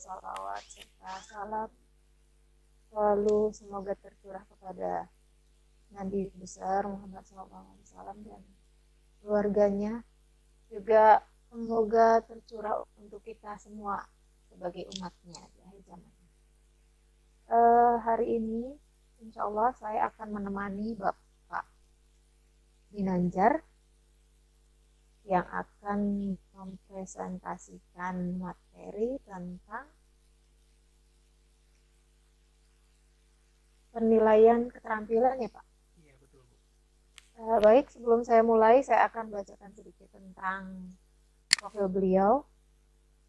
salawat serta salam selalu semoga tercurah kepada Nabi besar Muhammad SAW dan keluarganya, juga semoga tercurah untuk kita semua sebagai umatnya di akhir zaman. Hari ini insya Allah saya akan menemani Bapak Ginanjar yang akan mempresentasikan materi tentang penilaian keterampilan ya Pak. Iya, betul, Bu. Baik, sebelum saya mulai, saya akan bacakan sedikit tentang profil beliau.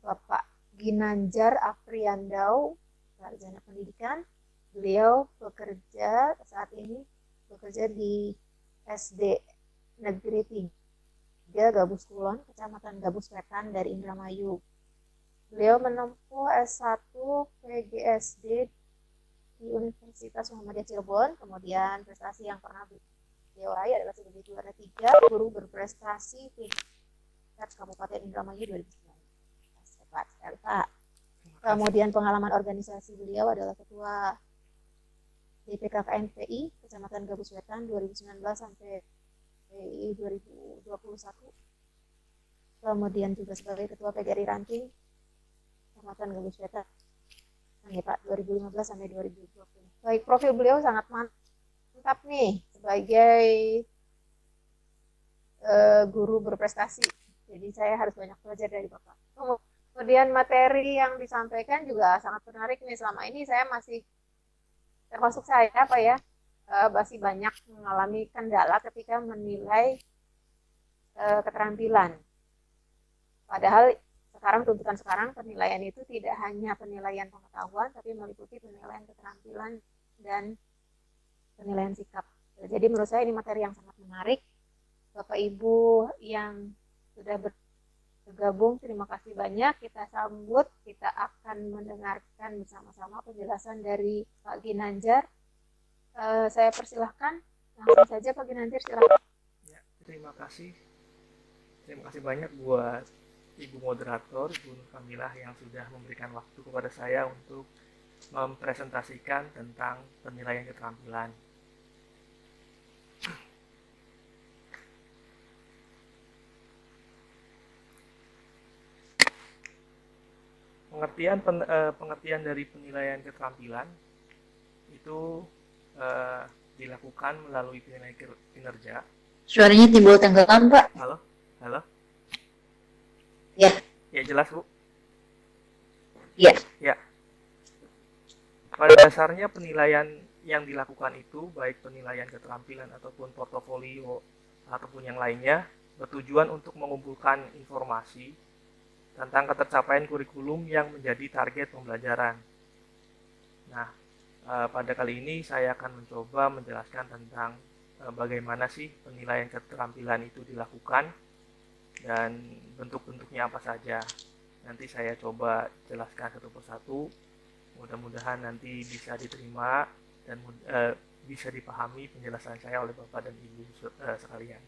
Bapak Ginanjar Afriandau, sarjana pendidikan. Beliau bekerja saat ini bekerja di SD Negeri 3 Gabus Kulon, Kecamatan Gabus Wetan dari Indramayu. Beliau menempuh S1 PGSD di Universitas Muhammadiyah Cirebon, kemudian prestasi yang pernah beliau raih adalah sebagai juara 3 guru berprestasi tingkat Kabupaten Indramayu 2019. Hebat sekali Pak. Kemudian pengalaman organisasi beliau adalah ketua DPKKN PI Kecamatan Gabus Wetan 2019 sampai PI 2021. Kemudian juga sebagai ketua PGRI Ranting Kecamatan Gabus Wetan ya Pak 2015 sampai 2020. Baik, profil beliau sangat mantap nih sebagai guru berprestasi. Jadi saya harus banyak belajar dari Bapak. Kemudian materi yang disampaikan juga sangat menarik nih. Selama ini saya masih, termasuk saya Pak ya, masih banyak mengalami kendala ketika menilai keterampilan. Padahal tuntutan sekarang penilaian itu tidak hanya penilaian pengetahuan, tapi meliputi penilaian keterampilan dan penilaian sikap. Jadi menurut saya ini materi yang sangat menarik. Bapak Ibu yang sudah bergabung, terima kasih banyak. Kita sambut, kita akan mendengarkan bersama-sama penjelasan dari Pak Ginanjar. Saya persilahkan, langsung saja Pak Ginanjar, silakan. Ya, terima kasih. Terima kasih banyak buat Ibu Moderator, Ibu Nur Kamilah yang sudah memberikan waktu kepada saya untuk mempresentasikan tentang penilaian keterampilan. Pengertian dari penilaian keterampilan itu dilakukan melalui penilaian kinerja. Suaranya timbul tenggelam, Pak. Halo, halo. Ya. Ya, jelas Bu. Ya. Ya. Pada dasarnya penilaian yang dilakukan itu, baik penilaian keterampilan ataupun portofolio ataupun yang lainnya, bertujuan untuk mengumpulkan informasi tentang ketercapaian kurikulum yang menjadi target pembelajaran. Nah, pada kali ini saya akan mencoba menjelaskan tentang bagaimana sih penilaian keterampilan itu dilakukan dan bentuk-bentuknya apa saja. Nanti saya coba jelaskan satu persatu. Mudah-mudahan nanti bisa diterima dan bisa dipahami penjelasan saya oleh Bapak dan Ibu sekalian.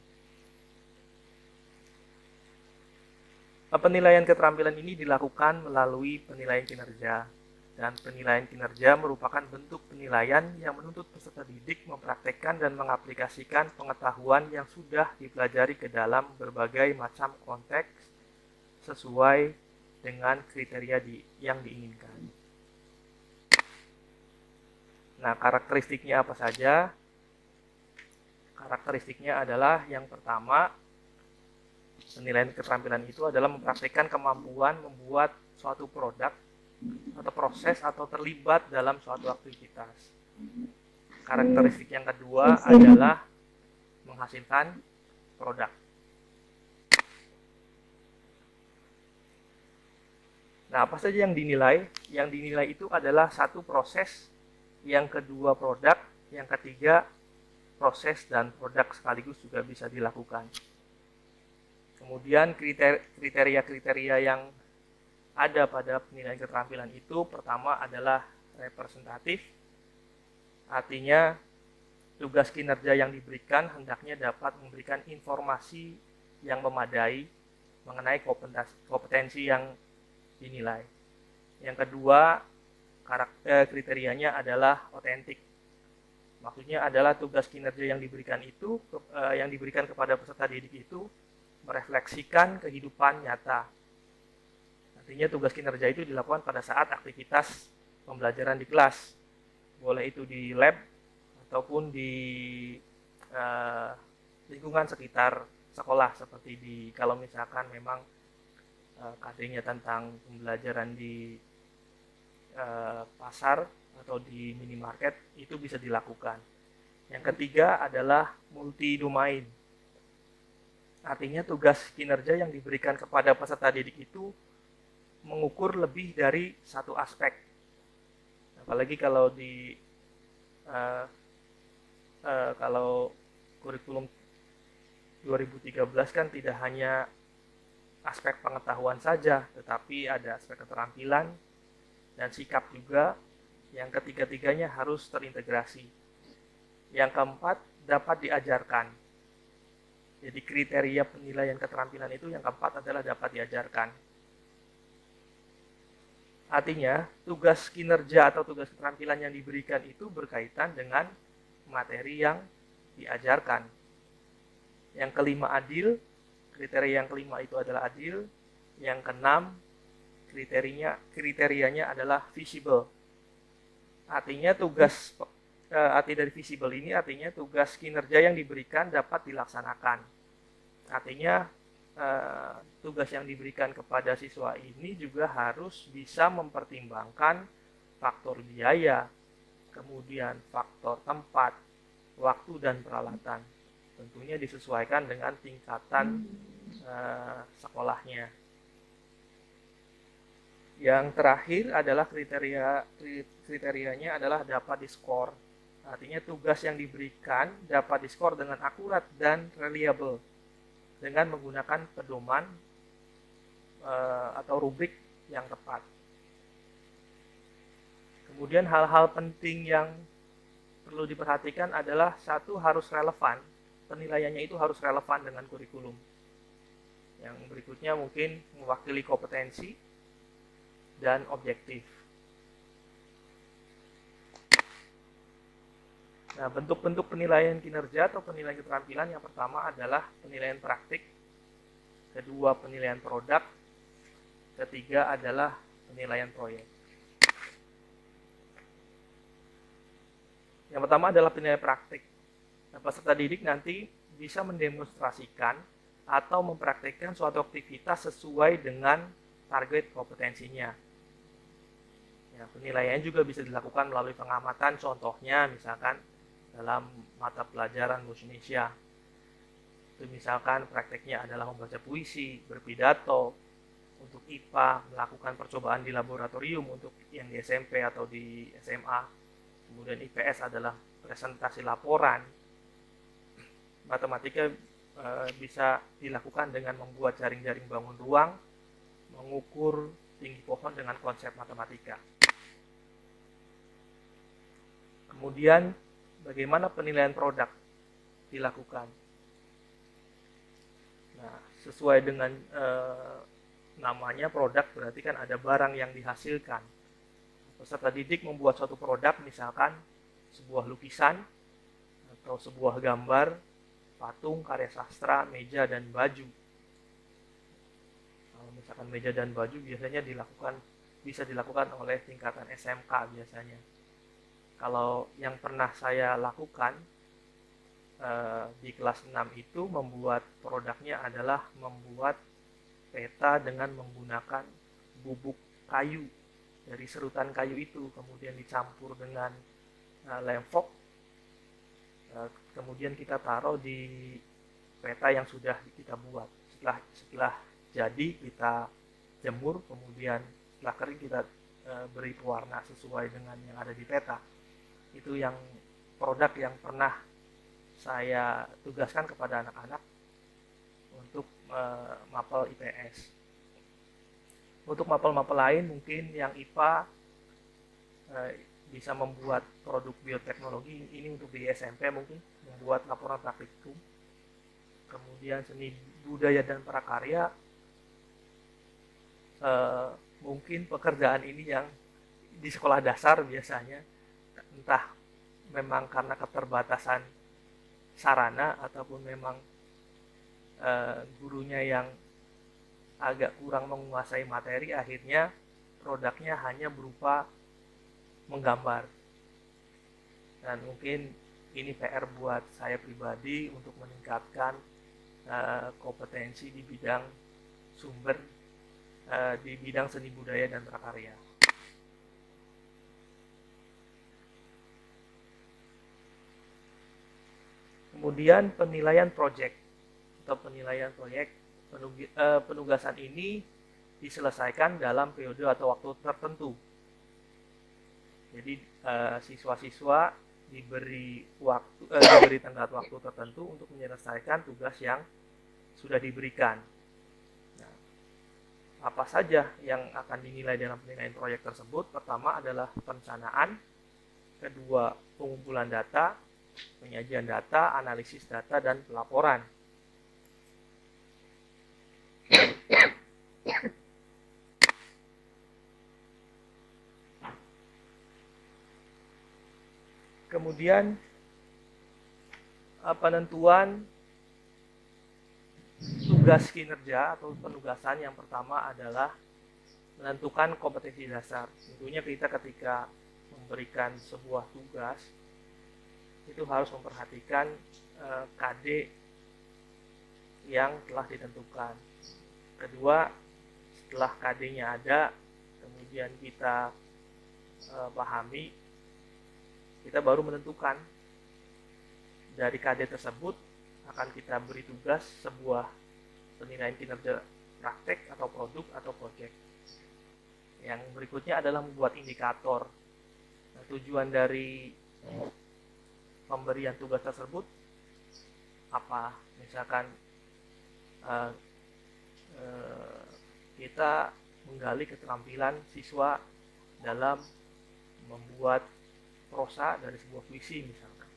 Penilaian keterampilan ini dilakukan melalui penilaian kinerja, dan penilaian kinerja merupakan bentuk penilaian yang menuntut peserta didik mempraktekkan dan mengaplikasikan pengetahuan yang sudah dipelajari ke dalam berbagai macam konteks sesuai dengan kriteria yang diinginkan. Nah, karakteristiknya apa saja? Karakteristiknya adalah yang pertama, penilaian keterampilan itu adalah mempraktikkan kemampuan membuat suatu produk atau proses atau terlibat dalam suatu aktivitas. Karakteristik yang kedua adalah menghasilkan produk. Nah, apa saja yang dinilai? Yang dinilai itu adalah satu proses, yang kedua produk, yang ketiga proses dan produk sekaligus juga bisa dilakukan. Kemudian kriteria-kriteria yang ada pada penilaian keterampilan itu pertama adalah representatif, artinya tugas kinerja yang diberikan hendaknya dapat memberikan informasi yang memadai mengenai kompetensi yang dinilai. Yang kedua, kriterianya adalah otentik. Maksudnya adalah tugas kinerja yang diberikan yang diberikan kepada peserta didik itu merefleksikan kehidupan nyata. Artinya tugas kinerja itu dilakukan pada saat aktivitas pembelajaran di kelas. Boleh itu di lab ataupun di lingkungan sekitar sekolah, seperti kalau misalkan memang KD-nya tentang pembelajaran di pasar atau di minimarket, itu bisa dilakukan. Yang ketiga adalah multi domain. Artinya tugas kinerja yang diberikan kepada peserta didik itu mengukur lebih dari satu aspek. Apalagi kalau kalau kurikulum 2013 kan tidak hanya aspek pengetahuan saja, tetapi ada aspek keterampilan dan sikap juga, yang ketiga-tiganya harus terintegrasi. Yang keempat, dapat diajarkan. Jadi kriteria penilaian keterampilan itu yang keempat adalah dapat diajarkan. Artinya, tugas kinerja atau tugas keterampilan yang diberikan itu berkaitan dengan materi yang diajarkan. Yang kelima, adil. Kriteria yang kelima itu adalah adil. Yang keenam, kriterianya adalah visible. Artinya arti dari visible ini artinya tugas kinerja yang diberikan dapat dilaksanakan. Artinya tugas yang diberikan kepada siswa ini juga harus bisa mempertimbangkan faktor biaya, kemudian faktor tempat, waktu, dan peralatan. Tentunya disesuaikan dengan tingkatan sekolahnya. Yang terakhir adalah kriterianya adalah dapat diskor. Artinya tugas yang diberikan dapat diskor dengan akurat dan reliable dengan menggunakan pedoman atau rubrik yang tepat. Kemudian hal-hal penting yang perlu diperhatikan adalah satu, harus relevan. Penilaiannya itu harus relevan dengan kurikulum. Yang berikutnya mungkin mewakili kompetensi dan objektif. Nah, bentuk-bentuk penilaian kinerja atau penilaian keterampilan yang pertama adalah penilaian praktik, kedua penilaian produk, ketiga adalah penilaian proyek. Yang pertama adalah penilaian praktik. Nah, peserta didik nanti bisa mendemonstrasikan atau mempraktikkan suatu aktivitas sesuai dengan target kompetensinya. Ya, penilaian juga bisa dilakukan melalui pengamatan, contohnya misalkan dalam mata pelajaran bahasa Indonesia. Itu misalkan prakteknya adalah membaca puisi, berpidato. Untuk IPA, melakukan percobaan di laboratorium untuk yang di SMP atau di SMA. Kemudian IPS adalah presentasi laporan. Matematika bisa dilakukan dengan membuat jaring-jaring bangun ruang, mengukur tinggi pohon dengan konsep matematika. Kemudian bagaimana penilaian produk dilakukan? Nah, sesuai dengan namanya produk, berarti kan ada barang yang dihasilkan. Peserta didik membuat suatu produk, misalkan sebuah lukisan atau sebuah gambar, patung, karya sastra, meja, dan baju. Kalau misalkan meja dan baju biasanya bisa dilakukan oleh tingkatan SMK biasanya. Kalau yang pernah saya lakukan di kelas 6 itu, membuat produknya adalah membuat peta dengan menggunakan bubuk kayu dari serutan kayu itu, kemudian dicampur dengan lem foam, kemudian kita taruh di peta yang sudah kita buat. Setelah jadi kita jemur, kemudian setelah kering kita beri pewarna sesuai dengan yang ada di peta. Itu yang produk yang pernah saya tugaskan kepada anak-anak untuk mapel IPS. Untuk mapel-mapel lain mungkin yang IPA bisa membuat produk bioteknologi. Ini untuk di SMP mungkin membuat laporan praktikum. Kemudian seni budaya dan prakarya, mungkin mungkin pekerjaan ini yang di sekolah dasar biasanya, entah memang karena keterbatasan sarana ataupun memang gurunya yang agak kurang menguasai materi, akhirnya produknya hanya berupa menggambar. Dan mungkin ini PR buat saya pribadi untuk meningkatkan kompetensi di bidang sumber, di bidang seni budaya dan prakarya. Kemudian penilaian proyek atau penilaian proyek, penugasan ini diselesaikan dalam periode atau waktu tertentu. Jadi siswa-siswa diberi tenggat waktu tertentu untuk menyelesaikan tugas yang sudah diberikan. Nah, apa saja yang akan dinilai dalam penilaian proyek tersebut? Pertama adalah perencanaan, kedua pengumpulan data, penyajian data, analisis data, dan pelaporan. Kemudian penentuan tugas kinerja atau penugasan yang pertama adalah menentukan kompetensi dasar. Tentunya kita ketika memberikan sebuah tugas itu harus memperhatikan KD yang telah ditentukan. Kedua, setelah KD-nya ada, kemudian kita pahami, kita baru menentukan dari KD tersebut akan kita beri tugas sebuah penilaian kinerja praktek atau produk atau proyek. Yang berikutnya adalah membuat indikator. Nah, tujuan dari pemberian tugas tersebut apa? Misalkan kita menggali keterampilan siswa dalam membuat prosa dari sebuah puisi misalkan.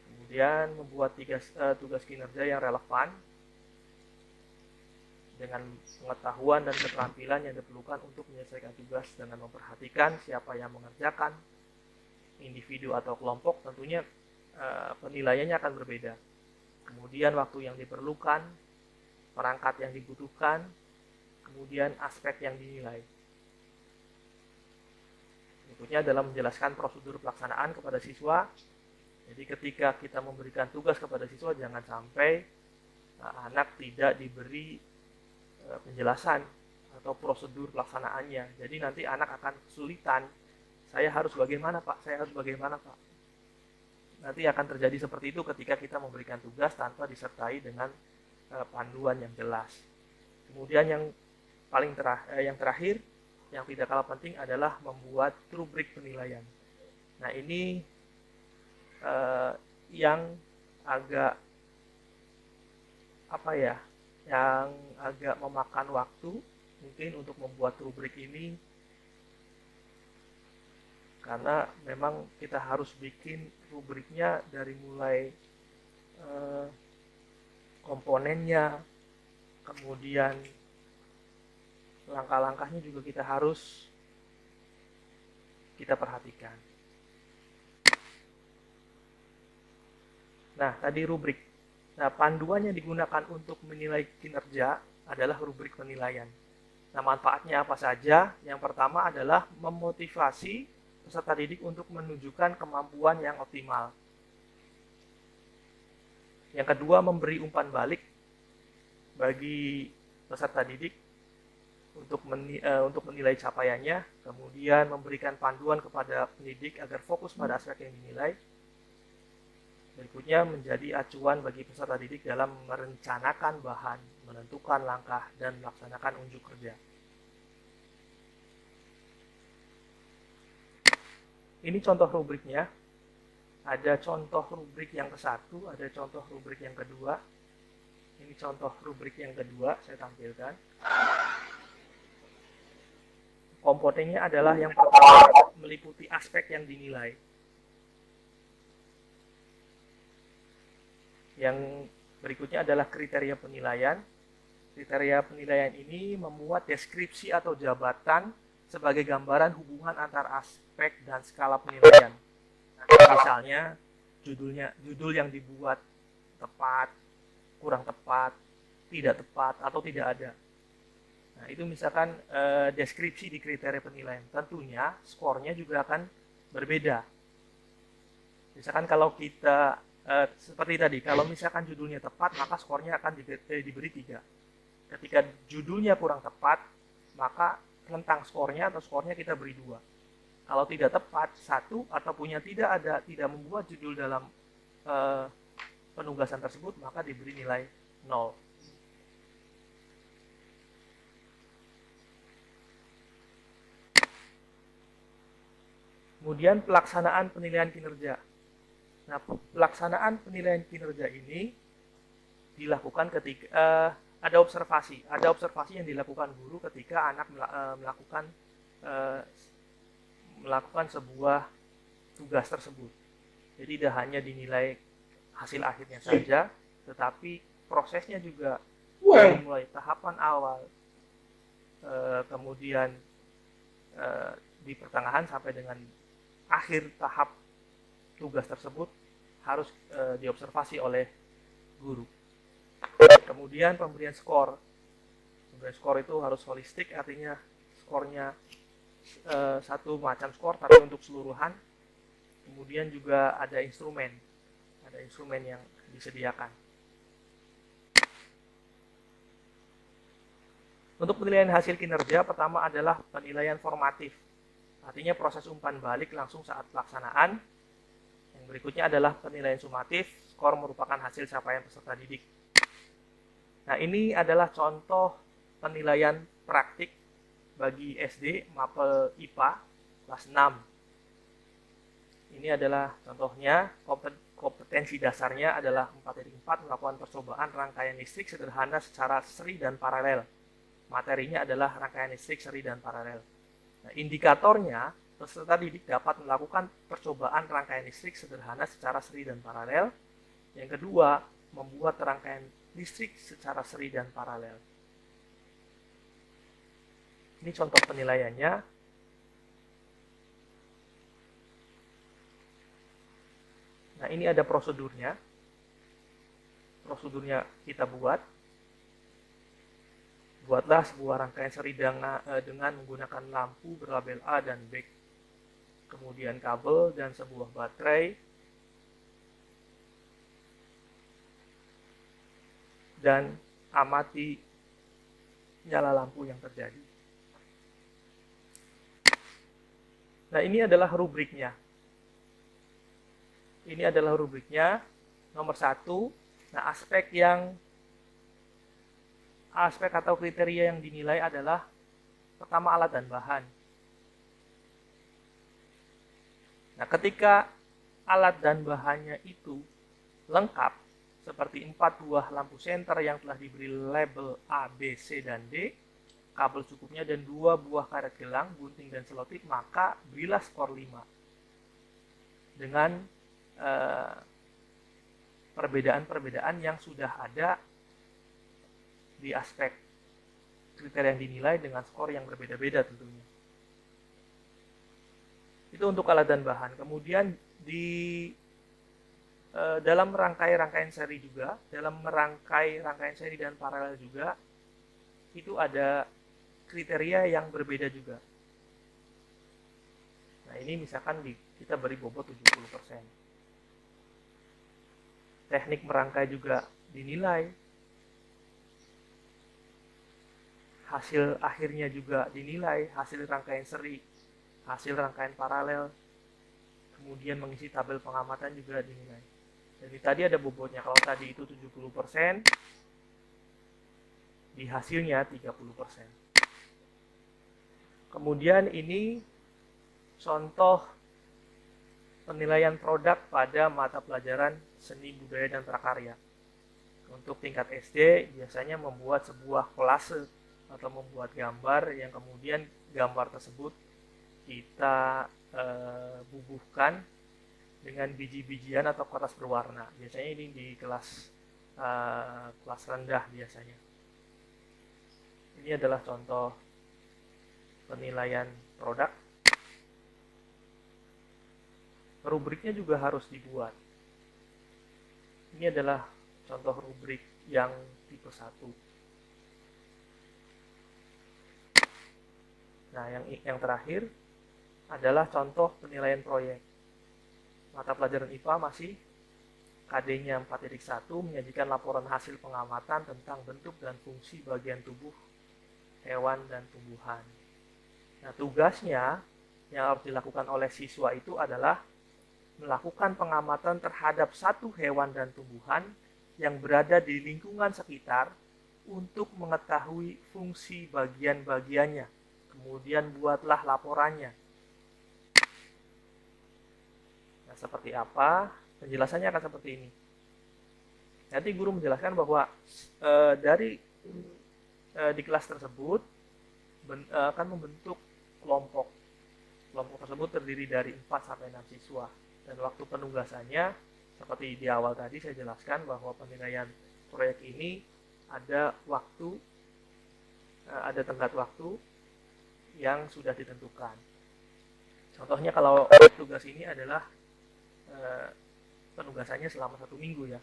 Kemudian membuat tugas kinerja yang relevan dengan pengetahuan dan keterampilan yang diperlukan untuk menyelesaikan tugas dengan memperhatikan siapa yang mengerjakan, individu atau kelompok, tentunya penilaiannya akan berbeda. Kemudian waktu yang diperlukan, perangkat yang dibutuhkan, kemudian aspek yang dinilai. Berikutnya adalah menjelaskan prosedur pelaksanaan kepada siswa. Jadi ketika kita memberikan tugas kepada siswa, jangan sampai anak tidak diberi penjelasan atau prosedur pelaksanaannya. Jadi nanti anak akan kesulitan. Saya harus bagaimana Pak? Saya harus bagaimana Pak? Nanti akan terjadi seperti itu ketika kita memberikan tugas tanpa disertai dengan panduan yang jelas. Kemudian yang terakhir, yang tidak kalah penting adalah membuat rubrik penilaian. Nah ini yang agak yang agak memakan waktu mungkin untuk membuat rubrik ini, karena memang kita harus bikin rubriknya dari mulai komponennya, kemudian langkah-langkahnya juga kita perhatikan. Nah, tadi rubrik. Nah, panduan yang digunakan untuk menilai kinerja adalah rubrik penilaian. Nah, manfaatnya apa saja? Yang pertama adalah memotivasi peserta didik untuk menunjukkan kemampuan yang optimal. Yang kedua, memberi umpan balik bagi peserta didik untuk menilai capaiannya, kemudian memberikan panduan kepada pendidik agar fokus pada aspek yang dinilai. Berikutnya, menjadi acuan bagi peserta didik dalam merencanakan bahan, menentukan langkah, dan melaksanakan unjuk kerja. Ini contoh rubriknya. Ada contoh rubrik yang ke-1, ada contoh rubrik yang kedua. Ini contoh rubrik yang kedua, saya tampilkan. Komponennya adalah yang pertama, meliputi aspek yang dinilai. Yang berikutnya adalah kriteria penilaian. Kriteria penilaian ini memuat deskripsi atau jabatan sebagai gambaran hubungan antar aspek dan skala penilaian. Misalnya judul yang dibuat tepat, kurang tepat, tidak tepat, atau tidak ada. Nah, itu misalkan deskripsi di kriteria penilaian. Tentunya skornya juga akan berbeda. Misalkan kalau kita seperti tadi, kalau misalkan judulnya tepat, maka skornya akan diberi 3. Ketika judulnya kurang tepat, maka rentang skornya atau skornya kita beri 2. Kalau tidak tepat, 1, atau punya tidak membuat judul dalam penugasan tersebut, maka diberi nilai 0. Kemudian pelaksanaan penilaian kinerja. Nah, pelaksanaan penilaian kinerja ini dilakukan ketika ada observasi yang dilakukan guru ketika anak melakukan sebuah tugas tersebut. Jadi tidak hanya dinilai hasil akhirnya saja, tetapi prosesnya juga dari mulai tahapan awal, kemudian di pertengahan sampai dengan akhir tahap tugas tersebut harus diobservasi oleh guru. Kemudian pemberian skor. Pemberian skor itu harus holistik, artinya skornya satu macam skor tapi untuk keseluruhan. Kemudian juga ada instrumen yang disediakan. Untuk penilaian hasil kinerja, pertama adalah penilaian formatif. Artinya proses umpan balik langsung saat pelaksanaan. Yang berikutnya adalah penilaian sumatif, skor merupakan hasil capaian peserta didik. Nah, ini adalah contoh penilaian praktik bagi SD Mapel IPA kelas 6. Ini adalah contohnya, kompetensi dasarnya adalah 4.4 melakukan percobaan rangkaian listrik sederhana secara seri dan paralel. Materinya adalah rangkaian listrik seri dan paralel. Nah, indikatornya, peserta didik dapat melakukan percobaan rangkaian listrik sederhana secara seri dan paralel. Yang kedua, membuat rangkaian listrik secara seri dan paralel. Ini contoh penilaiannya. Nah, ini ada prosedurnya. Prosedurnya kita buat. Buatlah sebuah rangkaian seri dengan menggunakan lampu berlabel A dan B. Kemudian kabel dan sebuah baterai. Dan amati nyala lampu yang terjadi. Nah, ini adalah rubriknya. Ini adalah rubriknya. Nomor 1. Nah, aspek atau kriteria yang dinilai adalah pertama alat dan bahan. Nah, ketika alat dan bahannya itu lengkap, seperti 4 buah lampu senter yang telah diberi label A, B, C, dan D, kabel cukupnya, dan 2 buah karet gelang, gunting, dan selotip, maka berilah skor 5. Dengan perbedaan-perbedaan yang sudah ada di aspek kriteria yang dinilai dengan skor yang berbeda-beda tentunya. Itu untuk alat dan bahan. Kemudian di dalam rangkaian seri juga, dalam rangkaian seri dan paralel juga, itu ada kriteria yang berbeda juga. Nah, ini misalkan kita beri bobot 70%. Teknik merangkai juga dinilai. Hasil akhirnya juga dinilai, hasil rangkaian seri, hasil rangkaian paralel, kemudian mengisi tabel pengamatan juga dinilai. Jadi tadi ada bobotnya, kalau tadi itu 70%, di hasilnya 30%. Kemudian ini contoh penilaian produk pada mata pelajaran seni budaya dan prakarya. Untuk tingkat SD biasanya membuat sebuah kolase atau membuat gambar yang kemudian gambar tersebut kita bubuhkan dengan biji-bijian atau kertas berwarna. Biasanya ini di kelas rendah biasanya. Ini adalah contoh penilaian produk. Rubriknya juga harus dibuat. Ini adalah contoh rubrik yang tipe 1. Nah, yang terakhir adalah contoh penilaian proyek. Mata pelajaran IPA masih KD-nya 4.1 menyajikan laporan hasil pengamatan tentang bentuk dan fungsi bagian tubuh hewan dan tumbuhan. Nah, tugasnya yang harus dilakukan oleh siswa itu adalah melakukan pengamatan terhadap satu hewan dan tumbuhan yang berada di lingkungan sekitar untuk mengetahui fungsi bagian-bagiannya. Kemudian buatlah laporannya. Nah, seperti apa? Penjelasannya akan seperti ini. Nanti guru menjelaskan bahwa di kelas tersebut akan membentuk kelompok. Kelompok tersebut terdiri dari 4 sampai 6 siswa. Dan waktu penugasannya seperti di awal tadi saya jelaskan bahwa penilaian proyek ini ada tenggat waktu yang sudah ditentukan. Contohnya kalau tugas ini adalah penugasannya selama 1 minggu ya.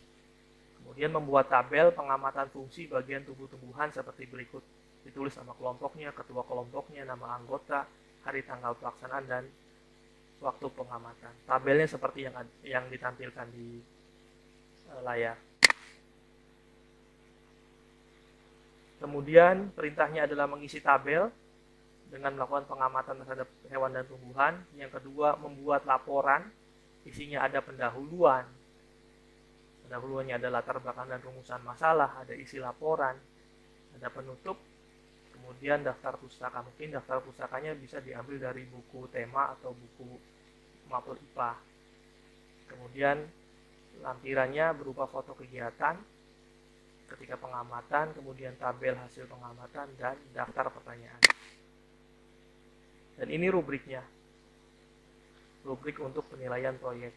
Kemudian membuat tabel pengamatan fungsi bagian tubuh tumbuhan seperti berikut. Ditulis nama kelompoknya, ketua kelompoknya, nama anggota, hari tanggal pelaksanaan, dan waktu pengamatan. Tabelnya seperti yang ditampilkan di layar. Kemudian perintahnya adalah mengisi tabel dengan melakukan pengamatan terhadap hewan dan tumbuhan. Yang kedua, membuat laporan. Isinya ada pendahuluan. Pendahuluannya ada latar belakang dan rumusan masalah, ada isi laporan, ada penutup, kemudian daftar pustaka. Mungkin daftar pustakanya bisa diambil dari buku tema atau buku mapel IPA. Kemudian lampirannya berupa foto kegiatan ketika pengamatan, kemudian tabel hasil pengamatan, dan daftar pertanyaan. Dan ini rubriknya. Rubrik untuk penilaian proyek.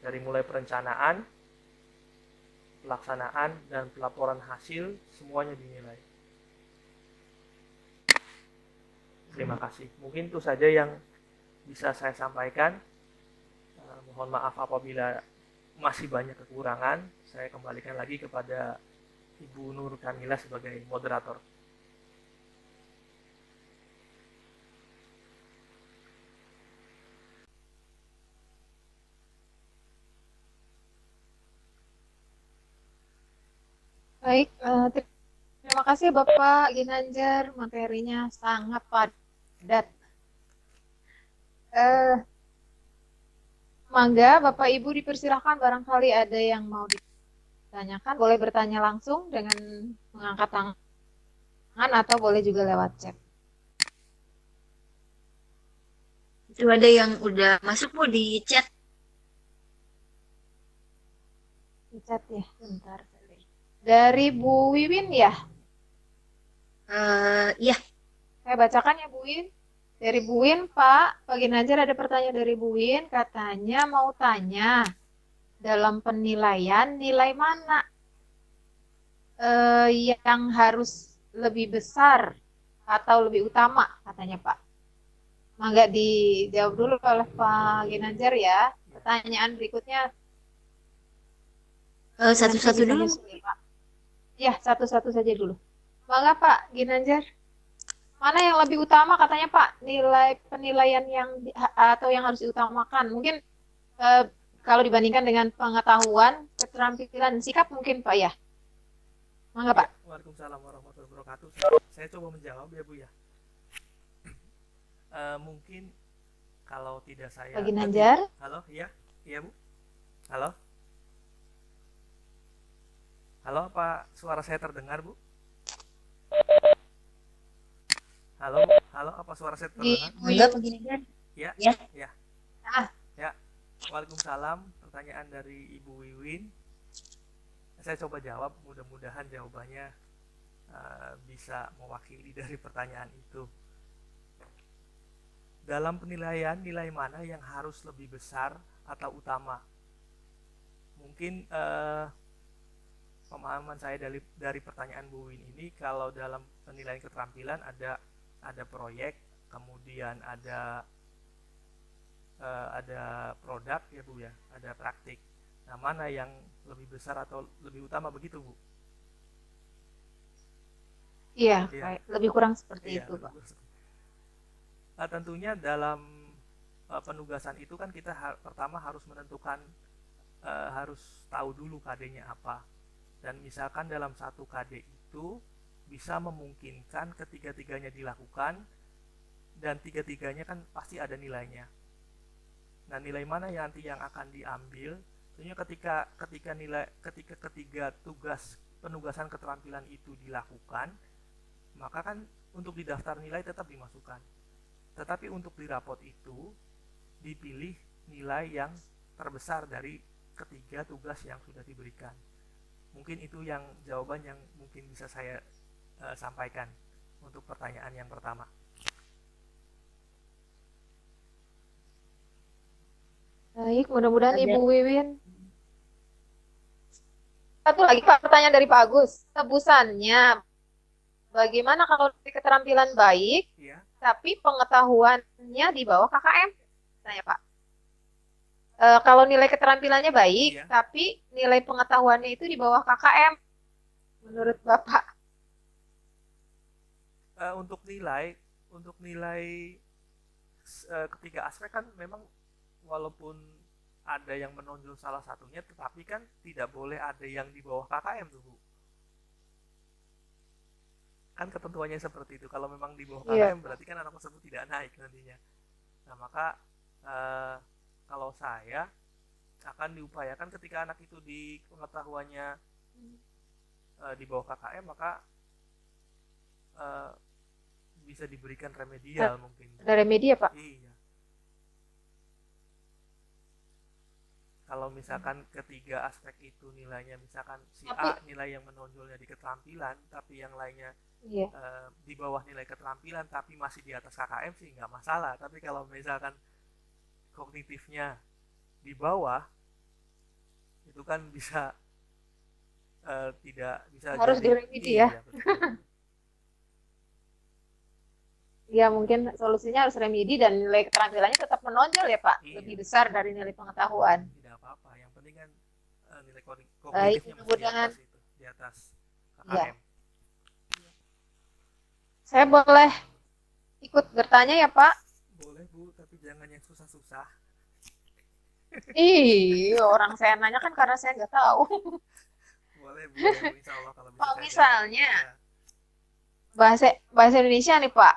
Dari mulai perencanaan, pelaksanaan, dan pelaporan hasil, semuanya dinilai. Terima kasih. Mungkin itu saja yang bisa saya sampaikan. Mohon maaf apabila masih banyak kekurangan. Saya kembalikan lagi kepada Ibu Nur Kamila sebagai moderator. Baik, terima kasih Bapak Ginanjar, materinya sangat padat. Mangga Bapak Ibu dipersilahkan, barangkali ada yang mau ditanyakan, boleh bertanya langsung dengan mengangkat tangan atau boleh juga lewat chat. Itu ada yang udah masuk Bu di chat. Di chat ya, bentar. Dari Bu Wiwin ya? Iya. Saya bacakan ya Bu Win. Dari Bu Win, Pak Ginanjar ada pertanyaan dari Bu Win, katanya mau tanya, dalam penilaian, nilai mana yang harus lebih besar atau lebih utama, katanya Pak. Mangga dijawab dulu oleh Pak Ginanjar ya. Pertanyaan berikutnya Satu-satu dulu. Pak. Ya, satu-satu saja dulu. Mangga Pak Ginanjar. Mana yang lebih utama katanya Pak? Nilai penilaian atau yang harus diutamakan? Mungkin kalau dibandingkan dengan pengetahuan, keterampilan, sikap mungkin Pak ya. Mangga Pak. Waalaikumsalam warahmatullahi wabarakatuh. Saya coba menjawab ya Bu ya. Mungkin kalau tidak saya. Pak Ginanjar. Halo, iya Bu. Halo. Halo, apa suara saya terdengar Bu? Halo, apa suara saya terdengar? Enggak Pak Ginanjar. Ya. Ya. Ya. Ya. Waalaikumsalam. Pertanyaan dari Ibu Wiwin. Saya coba jawab, mudah-mudahan jawabannya bisa mewakili dari pertanyaan itu. Dalam penilaian, nilai mana yang harus lebih besar atau utama? Mungkin pemahaman saya dari pertanyaan Bu Win ini, kalau dalam penilaian keterampilan ada proyek, kemudian ada produk ya Bu ya, ada praktik. Nah, mana yang lebih besar atau lebih utama begitu Bu? Iya, Iya, lebih kurang seperti iya. itu, Pak. Nah, tentunya dalam penugasan itu kan kita pertama harus menentukan, harus tahu dulu KD-nya apa. Dan misalkan dalam satu KD itu bisa memungkinkan ketiga-tiganya dilakukan, dan tiga-tiganya kan pasti ada nilainya. Nah, nilai mana yang nanti yang akan diambil? Tentunya ketika ketiga tugas penugasan keterampilan itu dilakukan, maka kan untuk di daftar nilai tetap dimasukkan. Tetapi untuk di rapot itu dipilih nilai yang terbesar dari ketiga tugas yang sudah diberikan. Mungkin itu yang jawaban yang mungkin bisa saya sampaikan untuk pertanyaan yang pertama. Baik, mudah-mudahan Ada. Ibu Wiwin. Satu lagi Pak, pertanyaan dari Pak Agus. Tebusannya, bagaimana kalau keterampilan baik, Iya, tapi pengetahuannya di bawah KKM? Tanya Pak. Kalau nilai keterampilannya baik, iya. tapi nilai pengetahuannya itu di bawah KKM, menurut Bapak. Untuk nilai ketiga aspek kan memang, walaupun ada yang menonjol salah satunya, tetapi kan tidak boleh ada yang di bawah KKM tuh Bu. Kan ketentuannya seperti itu. Kalau memang di bawah Iya. KKM berarti kan anak tersebut tidak naik nantinya. Nah, maka kalau saya akan diupayakan ketika anak itu di pengetahuannya di bawah KKM, maka bisa diberikan remedial mungkin. Ada remedi ya Pak? Iya. Kalau misalkan ketiga aspek itu nilainya, misalkan si A nilai yang menonjolnya di keterampilan, tapi yang lainnya Iya. di bawah nilai keterampilan tapi masih di atas KKM sih nggak masalah. Tapi kalau misalkan kognitifnya di bawah, itu kan bisa tidak bisa Harus jadi diremedi ya. iya, betul. Ya mungkin solusinya harus remedi dan nilai keterampilannya tetap menonjol ya Pak. Iya. Lebih besar dari nilai pengetahuan. Tidak apa-apa, yang penting kan nilai Baik, kognitifnya masih di mudah-mudahan. atas itu, di atas Ya, KKM. saya boleh ikut bertanya ya Pak? Boleh Bu, tapi jangan yang susah-susah. Ih, orang saya nanya kan karena saya nggak tahu. Boleh Bu, insya Allah kalau bisa Pak, saya jawab. misalnya Ya, bahasa Indonesia nih Pak,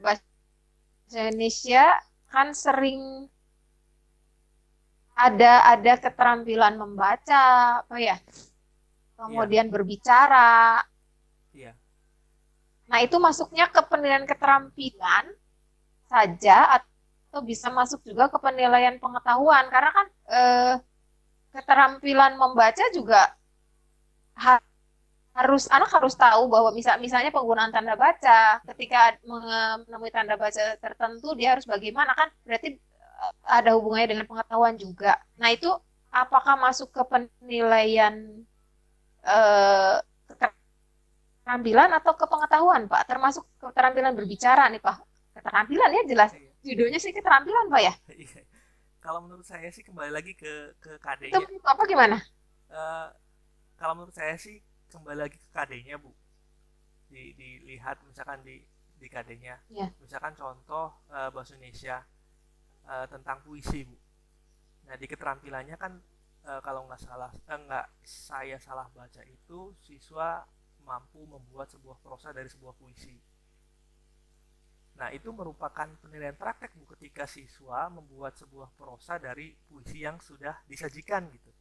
bahasa Indonesia kan sering ada keterampilan membaca, apa ya? Kemudian berbicara. iya, Nah, itu masuknya ke penilaian keterampilan saja atau bisa masuk juga ke penilaian pengetahuan karena kan keterampilan membaca juga anak harus tahu bahwa misalnya penggunaan tanda baca ketika menemui tanda baca tertentu dia harus bagaimana, kan berarti ada hubungannya dengan pengetahuan juga. Nah, itu apakah masuk ke penilaian keterampilan atau ke pengetahuan Pak? Termasuk keterampilan berbicara nih Pak. Keterampilan ya jelas. iya. Judulnya sih keterampilan Pak ya. Iya. Kalau menurut saya sih kembali lagi ke Itu KD-nya. apa gimana? Kalau menurut saya sih kembali lagi ke KD-nya Bu. Dilihat misalkan di KD-nya. Ya. Misalkan contoh bahasa Indonesia tentang puisi Bu. Nah, di keterampilannya kan kalau nggak saya salah baca itu, siswa mampu membuat sebuah prosa dari sebuah puisi. Nah, itu merupakan penilaian praktek Bu, ketika siswa membuat sebuah prosa dari puisi yang sudah disajikan gitu.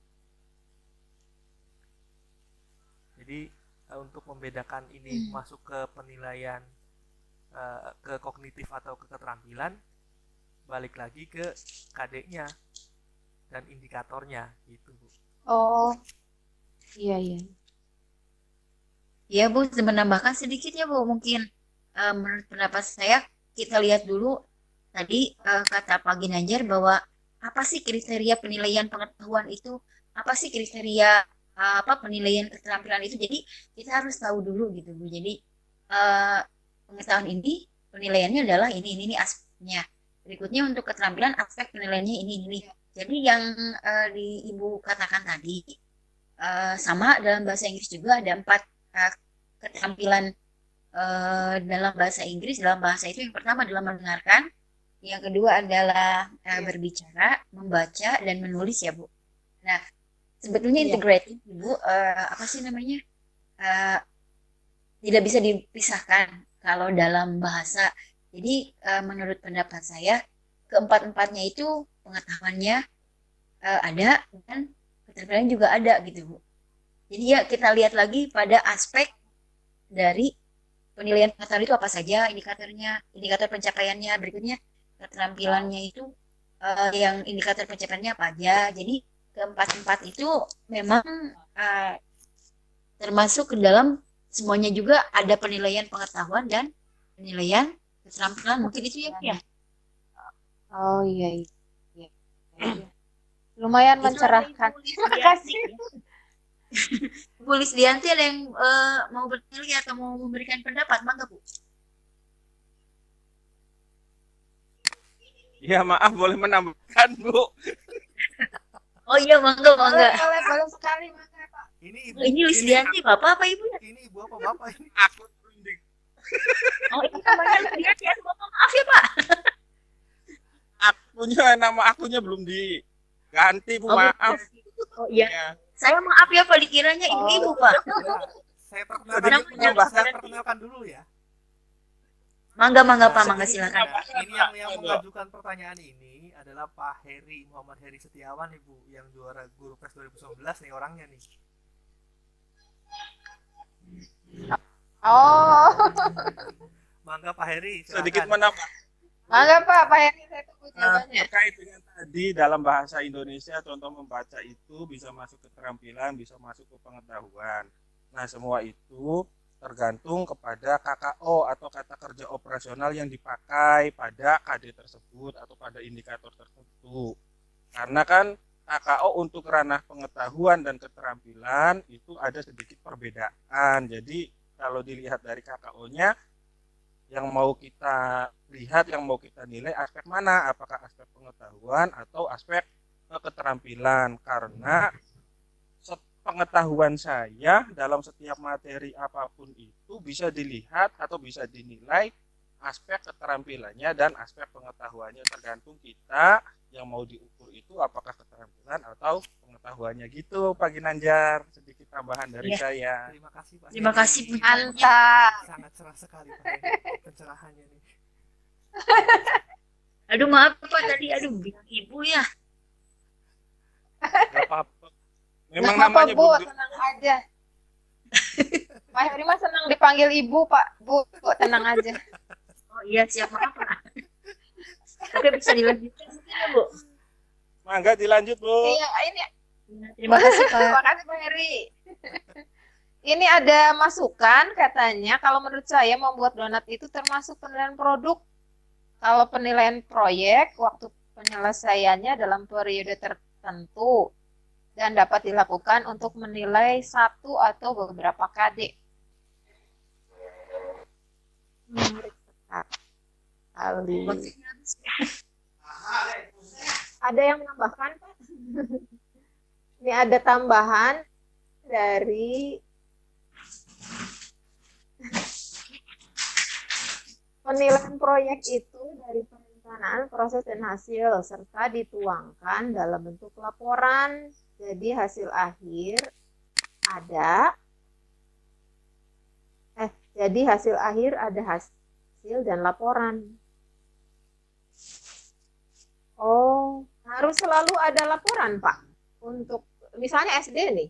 Jadi untuk membedakan ini masuk ke penilaian ke kognitif atau ke keterampilan, balik lagi ke KD-nya dan indikatornya gitu Bu. Oh, iya. Ya Bu, menambahkan sedikit ya Bu, mungkin menurut pendapat saya kita lihat dulu tadi kata Pak Ginanjar bahwa apa sih kriteria penilaian pengetahuan itu, apa sih kriteria penilaian keterampilan itu. Jadi kita harus tahu dulu gitu Bu. Jadi eh, pengetahuan ini penilaiannya adalah ini aspeknya. Berikutnya untuk keterampilan aspek penilaiannya ini. Jadi yang di Ibu katakan tadi sama dalam bahasa Inggris juga ada 4 keterampilan dalam bahasa Inggris. Dalam bahasa itu yang pertama adalah mendengarkan, yang kedua adalah berbicara, membaca, dan menulis ya Bu. Nah, sebetulnya Iya. integratif Bu, apa sih namanya? Eh, Tidak bisa dipisahkan kalau dalam bahasa. Jadi menurut pendapat saya keempat-empatnya itu pengetahuannya ada dan keterampilan juga ada gitu Bu. Jadi ya kita lihat lagi pada aspek dari penilaian pengetahuan itu apa saja indikatornya, indikator pencapaiannya. Berikutnya keterampilannya itu yang indikator pencapaiannya apa aja. Jadi keempat-empat itu memang eh, termasuk ke dalam semuanya juga ada penilaian pengetahuan dan penilaian keterampilan. Mungkin itu ya Bu, ya. Oh iya, iya, iya, iya. Lumayan Itu ada mencerahkan. Ibu Terima Lisdianti. kasih. Bu Lisdianti ada yang mau bertanya atau mau memberikan pendapat, mangga Bu. Ya maaf boleh menambahkan Bu. Oh iya, mangga. Boleh sekali, Mangga, Pak. Ini ibu, Ini Lisdianti, Bapak apa Ibu ya? ini ibu apa bapak ini? Aku berunding. Oh ini namanya Lisdianti, aduh Bapak maaf ya Pak. Nama akunya belum diganti Bu, Oh, maaf. Oh iya, Ya. saya maaf ya Pak, dikiranya ibu-ibu Pak. Ya, saya perkenalkan, Sedikit dulu, menambahkan. saya perkenalkan dulu ya. Mangga Pak, Nah, mangga silakan. nah, ini yang mengajukan pertanyaan ini adalah Pak Heri, Muhammad Heri Setiawan Ibu, yang juara Guru Pres 2019 nih orangnya nih. Oh, Mangga Pak Heri, Sedikit silakan. menambah Mangga Pak Heri, saya tunggu jawabannya. terkait dengan tadi dalam bahasa Indonesia contoh membaca itu bisa masuk keterampilan, bisa masuk ke pengetahuan. Nah, semua itu tergantung kepada KKO atau kata kerja operasional yang dipakai pada KD tersebut atau pada indikator tertentu. Karena kan KKO untuk ranah pengetahuan dan keterampilan itu ada sedikit perbedaan. Jadi kalau dilihat dari KKO-nya, yang mau kita lihat, yang mau kita nilai aspek mana, apakah aspek pengetahuan atau aspek keterampilan. Karena pengetahuan saya dalam setiap materi apapun itu bisa dilihat atau bisa dinilai aspek keterampilannya dan aspek pengetahuannya, tergantung kita yang mau diukur itu apakah keterampilan atau pengetahuannya gitu Pak Ginanjar. Sedikit tambahan dari Iya. saya. Terima kasih Pak Terima Heri. kasih Bu. Mantap. Sangat cerah sekali Pak Heri pencerahannya nih. Aduh maaf Pak tadi, aduh bilang ibu ya. Gak apa-apa. Memang Nggak apa-apa, namanya Bu, belum tenang aja. Pak Heri mah senang dipanggil Ibu, Pak. Bu, tenang aja. Oh iya siap, maaf Pak. Oke bisa dilanjutkan mungkin ya Bu. Mangga dilanjut Bu. Iya, ini Terima kasih Pak. terima kasih Pak Heri. Ini ada masukan katanya kalau menurut saya membuat donat itu termasuk penilaian produk. Kalau penilaian proyek waktu penyelesaiannya dalam periode tertentu dan dapat dilakukan untuk menilai satu atau beberapa KD. Menarik sekali. Ada yang menambahkan, Pak? Ini ada tambahan dari penilaian proyek itu dari perencanaan, proses, dan hasil serta dituangkan dalam bentuk laporan. Jadi hasil akhir ada hasil dan laporan. Oh, harus selalu ada laporan, Pak. Untuk misalnya SD nih.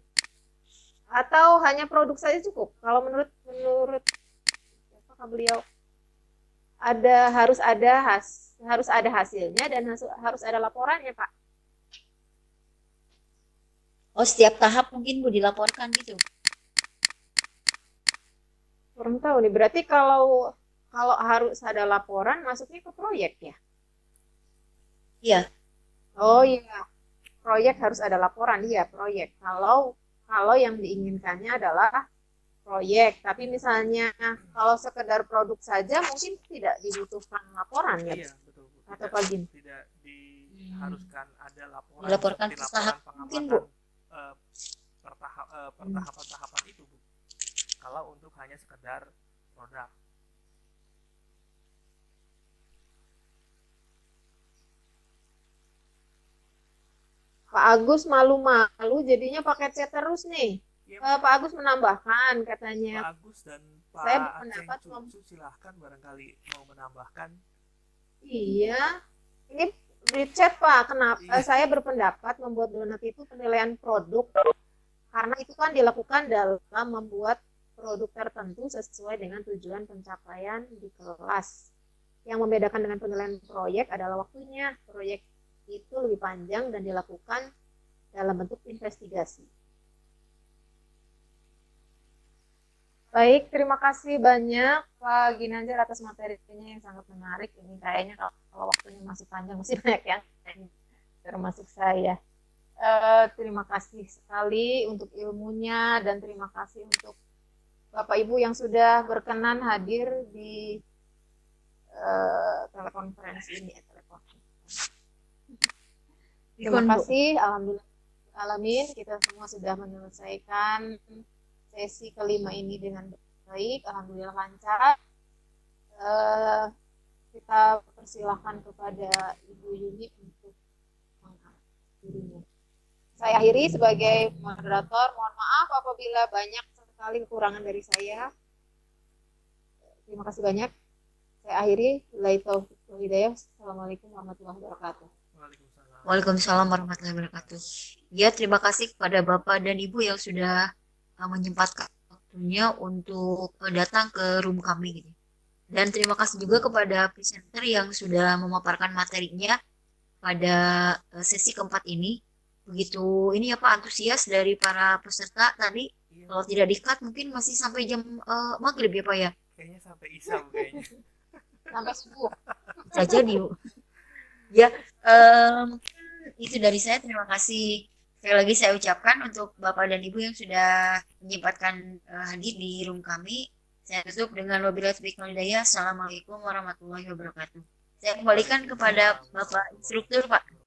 Atau hanya produk saja cukup? Kalau menurut beliau harus ada hasilnya dan harus ada laporannya, Pak. Oh setiap tahap mungkin Bu dilaporkan gitu. Kurang tahu nih. Berarti kalau harus ada laporan masuknya ke proyek ya? Iya. Oh iya. Proyek harus ada laporan, iya proyek. Kalau kalau yang diinginkannya adalah proyek. Tapi misalnya kalau sekedar produk saja mungkin tidak dibutuhkan laporan ya, Iya, betul, Bu. atau Tidak, Pak Gin? tidak diharuskan ada laporan Dilaporkan seperti ke laporan tahap mungkin, Bu. pengamatan pertahapan-tahapan itu, Bu. Kalau untuk hanya sekedar produk. Pak Agus malu-malu jadinya pakai chat terus nih. Ya, Pak Agus menambahkan katanya, Pak Agus dan saya Pak berpendapat Aceh Cucu silahkan barangkali mau menambahkan. iya, ini di chat Pak, kenapa Iya. saya berpendapat membuat donat itu penilaian produk karena itu kan dilakukan dalam membuat produk tertentu sesuai dengan tujuan pencapaian di kelas. Yang membedakan dengan penilaian proyek adalah waktunya. Proyek itu lebih panjang dan dilakukan dalam bentuk investigasi. Baik, terima kasih banyak Pak Ginanjar atas materinya yang sangat menarik. Ini kayaknya kalau waktunya masih panjang masih banyak yang termasuk saya. Terima kasih sekali untuk ilmunya dan terima kasih untuk Bapak Ibu yang sudah berkenan hadir di telekonferensi ini. Terima kasih, alhamdulillah alamin kita semua sudah menyelesaikan sesi kelima ini dengan baik, alhamdulillah lancar. Kita persilahkan kepada Ibu Yuni untuk mengakhirinya. Saya akhiri sebagai moderator. Mohon maaf apabila banyak sekali kekurangan dari saya. Terima kasih banyak. Saya akhiri. Wabillahi taufiq wal hidayah. Assalamualaikum warahmatullahi wabarakatuh. Waalaikumsalam warahmatullahi wabarakatuh. Ya, terima kasih kepada Bapak dan Ibu yang sudah menyempatkan waktunya untuk datang ke room kami gitu. Dan terima kasih juga kepada presenter yang sudah memaparkan materinya pada sesi keempat ini. Begitu ini ya Pak, antusias dari para peserta tadi. Iya. Kalau tidak di-cut mungkin masih sampai jam maghrib ya Pak ya. Kayaknya sampai isya, Bu, kayaknya. Sampai subuh. Bisa jadi Bu. Ya, mungkin itu dari saya. Terima kasih sekali lagi saya ucapkan untuk Bapak dan Ibu yang sudah menyempatkan hadir di room kami. Saya tutup dengan wabillahi taufiq wal hidayah. Assalamualaikum warahmatullahi wabarakatuh. Saya kembalikan kepada Bapak instruktur Pak.